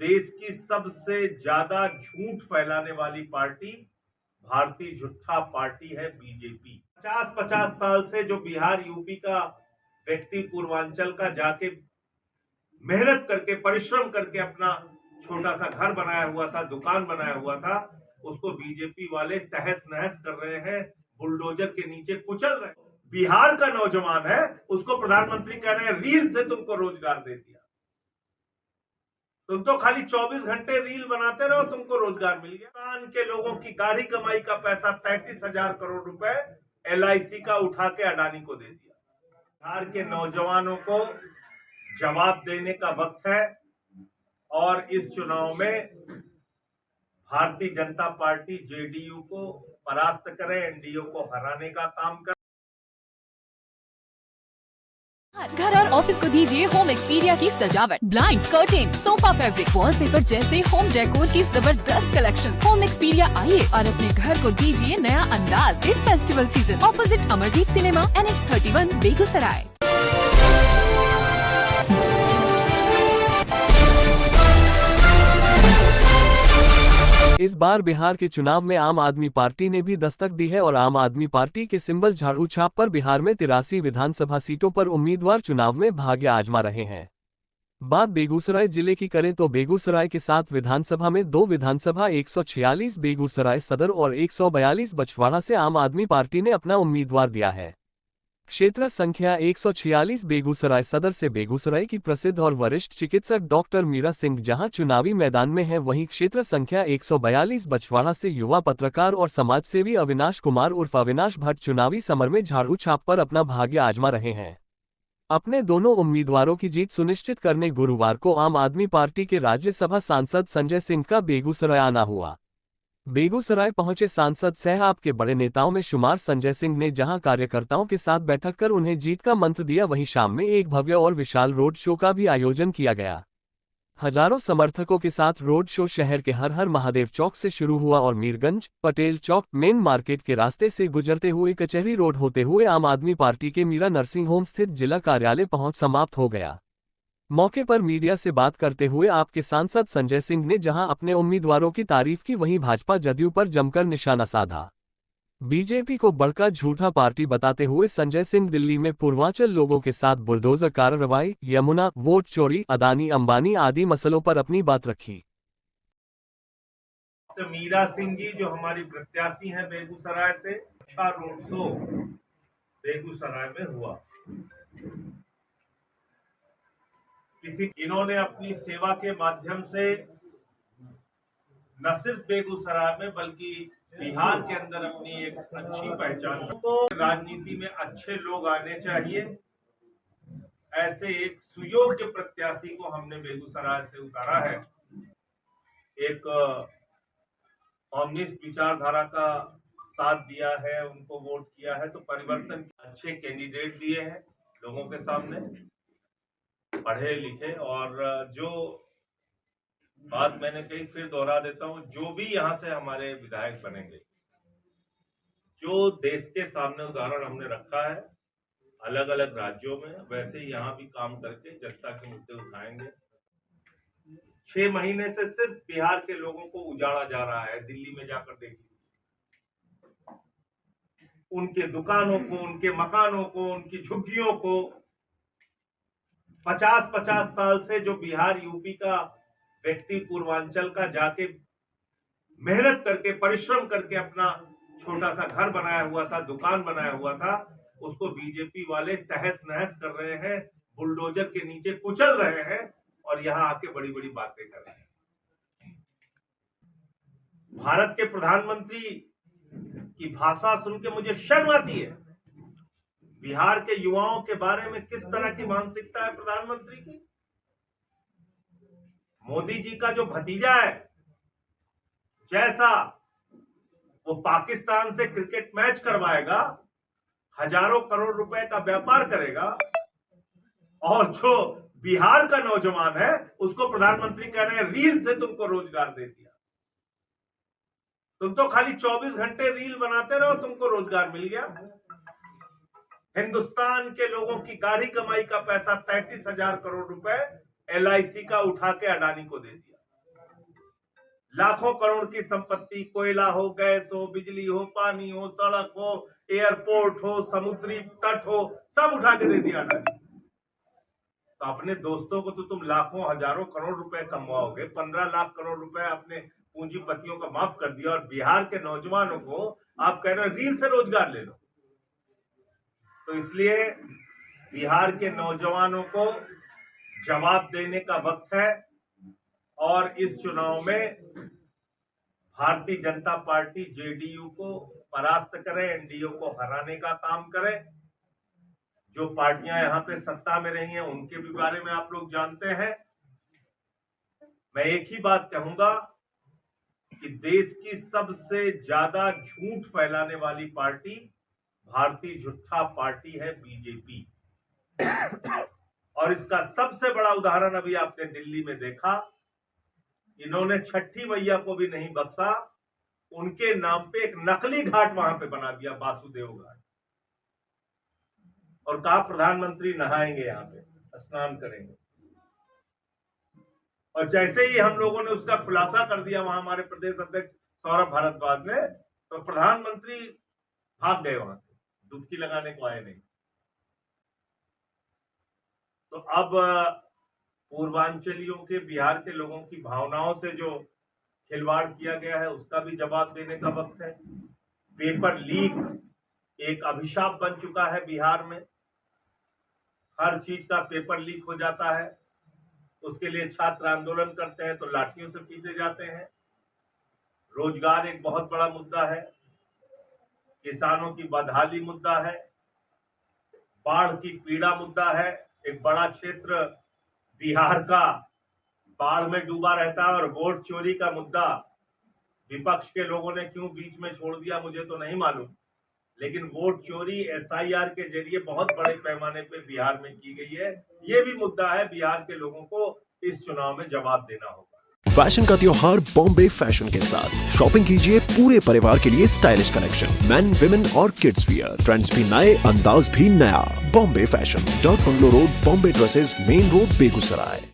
देश की सबसे ज्यादा झूठ फैलाने वाली पार्टी भारतीय जनता पार्टी है बीजेपी। 50-50 साल से जो बिहार यूपी का व्यक्ति पूर्वांचल का जाके मेहनत करके परिश्रम करके अपना छोटा सा घर बनाया हुआ था, दुकान बनाया हुआ था, उसको बीजेपी वाले तहस नहस कर रहे हैं, बुलडोजर के नीचे कुचल रहे हैं। बिहार का नौजवान है, उसको प्रधानमंत्री कह रहे हैं रील से तुमको रोजगार दे दिया। तुम तो खाली 24 घंटे रील बनाते रहो, तुमको रोजगार मिल गया। हिंदुस्तान के लोगों की गाढ़ी कमाई का पैसा 33,000 करोड़ रुपए LIC का उठा के अडानी को दे दिया। बिहार के नौजवानों को जवाब देने का वक्त है और इस चुनाव में भारतीय जनता पार्टी JDU को परास्त करे, NDA को हराने का काम करे। घर और ऑफिस को दीजिए होम एक्सपीरिया की सजावट, blind, curtain, sofa fabric, wallpaper जैसे होम डेकोर की जबरदस्त कलेक्शन। होम एक्सपीरिया आइए और अपने घर को दीजिए नया अंदाज इस festival season. Opposite Amardeep cinema, NH31, Begusarai. इस बार बिहार के चुनाव में आम आदमी पार्टी ने भी दस्तक दी है और आम आदमी पार्टी के सिंबल झाड़ू छाप पर बिहार में 83 विधानसभा सीटों पर उम्मीदवार चुनाव में भाग्य आजमा रहे हैं। बात बेगूसराय जिले की करें तो बेगूसराय के 7 विधानसभा में 2 विधानसभा 146 बेगूसराय सदर और 142 बछवाड़ा से आम आदमी पार्टी ने अपना उम्मीदवार दिया है। क्षेत्र संख्या 146 बेगूसराय सदर से बेगूसराय की प्रसिद्ध और वरिष्ठ चिकित्सक डॉक्टर मीरा सिंह जहां चुनावी मैदान में है, वहीं क्षेत्र संख्या 142 बछवाड़ा से युवा पत्रकार और समाजसेवी अविनाश कुमार उर्फ अविनाश भट्ट चुनावी समर में झाड़ू छाप पर अपना भाग्य आजमा रहे हैं। अपने दोनों उम्मीदवारों की जीत सुनिश्चित करने गुरुवार को आम आदमी पार्टी के राज्यसभा सांसद संजय सिंह का बेगूसराय आना हुआ। बेगूसराय पहुंचे सांसद सह आपके बड़े नेताओं में शुमार संजय सिंह ने जहां कार्यकर्ताओं के साथ बैठक कर उन्हें जीत का मंत्र दिया, वहीं शाम में एक भव्य और विशाल रोड शो का भी आयोजन किया गया। हजारों समर्थकों के साथ रोड शो शहर के हर हर महादेव चौक से शुरू हुआ और मीरगंज, पटेल चौक, मेन मार्केट के रास्ते से गुजरते हुए कचहरी रोड होते हुए आम आदमी पार्टी के मीरा नर्सिंग होम स्थित जिला कार्यालय पहुंच समाप्त हो गया। मौके पर मीडिया से बात करते हुए आपके सांसद संजय सिंह ने जहां अपने उम्मीदवारों की तारीफ की, वहीं भाजपा जदयू पर जमकर निशाना साधा। बीजेपी को बड़का झूठा पार्टी बताते हुए संजय सिंह दिल्ली में पूर्वांचल लोगों के साथ बुलडोजर कार्रवाई, यमुना, वोट चोरी, अदानी अंबानी आदि मसलों पर अपनी बात रखी। तो मीरा सिंह जी जो हमारी प्रत्याशी हैं बेगूसराय से, अच्छा रोड शो बेगूसराय में हुआ। इन्होंने अपनी सेवा के माध्यम से न सिर्फ बेगूसराय में बल्कि बिहार के अंदर अपनी एक अच्छी पहचान को, राजनीति में अच्छे लोग आने चाहिए। ऐसे एक सुयोग्य प्रत्याशी को हमने बेगूसराय से उतारा है। एक कम्युनिस्ट विचारधारा का साथ दिया है, उनको वोट किया है, तो परिवर्तन के अच्छे कैंडिडेट दिए हैं लोगों के सामने, पढ़े लिखे। और जो बात मैंने कही फिर दोहरा देता हूं, जो भी यहाँ से हमारे विधायक बनेंगे, जो देश के सामने उदाहरण हमने रखा है अलग अलग राज्यों में, वैसे ही यहाँ भी काम करके जनता के मुद्दे उठाएंगे। 6 महीने से सिर्फ बिहार के लोगों को उजाड़ा जा रहा है। दिल्ली में जाकर देखिए, उनके दुकानों को, उनके मकानों को, उनकी झुग्गियों को। 50-50 साल से जो बिहार यूपी का व्यक्ति पूर्वांचल का जाके मेहनत करके परिश्रम करके अपना छोटा सा घर बनाया हुआ था, दुकान बनाया हुआ था, उसको बीजेपी वाले तहस नहस कर रहे हैं, बुलडोजर के नीचे कुचल रहे हैं और यहाँ आके बड़ी बड़ी बातें कर रहे हैं। भारत के प्रधानमंत्री की भाषा सुन के मुझे शर्म आती है। बिहार के युवाओं के बारे में किस तरह की मानसिकता है प्रधानमंत्री की। मोदी जी का जो भतीजा है, जैसा वो पाकिस्तान से क्रिकेट मैच करवाएगा, हजारों करोड़ रुपए का व्यापार करेगा, और जो बिहार का नौजवान है उसको प्रधानमंत्री कह रहे हैं रील से तुमको रोजगार दे दिया। तुम तो खाली 24 घंटे रील बनाते रहो, तुमको रोजगार मिल गया। हिंदुस्तान के लोगों की गाढ़ी कमाई का पैसा 33,000 करोड़ रुपए LIC का उठा के अडानी को दे दिया। लाखों करोड़ की संपत्ति, कोयला हो, गैस हो, बिजली हो, पानी हो, सड़क हो, एयरपोर्ट हो, समुद्री तट हो, सब उठा के दे दिया अडानी। तो अपने दोस्तों को तो तुम लाखों हजारों करोड़ रुपए कमवाओगे, 15 लाख करोड़ रुपए अपने पूंजीपतियों का माफ कर दिया, और बिहार के नौजवानों को आप कह रहे हो रील से रोजगार ले लो। तो इसलिए बिहार के नौजवानों को जवाब देने का वक्त है, और इस चुनाव में भारतीय जनता पार्टी जेडीयू को परास्त करे, एनडीए को हराने का काम करे। जो पार्टियां यहां पे सत्ता में रही हैं उनके भी बारे में आप लोग जानते हैं। मैं एक ही बात कहूंगा कि देश की सबसे ज्यादा झूठ फैलाने वाली पार्टी भारतीय जनता पार्टी है, बीजेपी। और इसका सबसे बड़ा उदाहरण अभी आपने दिल्ली में देखा। इन्होंने छठी मैया को भी नहीं बख्शा, उनके नाम पे एक नकली घाट वहां पे बना दिया, वासुदेव घाट, और कहा प्रधानमंत्री नहाएंगे, यहां पे स्नान करेंगे। और जैसे ही हम लोगों ने उसका खुलासा कर दिया वहां हमारे प्रदेश अध्यक्ष सौरभ भारद्वाज ने, तो प्रधानमंत्री भाग गए वहां से, डुबकी लगाने को आए नहीं। तो अब पूर्वांचलियों के, बिहार के लोगों की भावनाओं से जो खिलवाड़ किया गया है उसका भी जवाब देने का वक्त है। पेपर लीक एक अभिशाप बन चुका है बिहार में। हर चीज का पेपर लीक हो जाता है, उसके लिए छात्र आंदोलन करते हैं तो लाठियों से पीटे जाते हैं। रोजगार एक बहुत बड़ा मुद्दा है, किसानों की बदहाली मुद्दा है, बाढ़ की पीड़ा मुद्दा है। एक बड़ा क्षेत्र बिहार का बाढ़ में डूबा रहता है, और वोट चोरी का मुद्दा विपक्ष के लोगों ने क्यों बीच में छोड़ दिया मुझे तो नहीं मालूम, लेकिन वोट चोरी एसआईआर के जरिए बहुत बड़े पैमाने पे बिहार में की गई है। ये भी मुद्दा है, बिहार के लोगों को इस चुनाव में जवाब देना होगा। फैशन का त्योहार बॉम्बे फैशन के साथ शॉपिंग कीजिए पूरे परिवार के लिए स्टाइलिश कलेक्शन, मेन, विमेन और किड्स वियर। ट्रेंड्स भी नए, अंदाज भी नया। Bombay fashion, dot bungalow road, Bombay dresses, main road, Begusarai.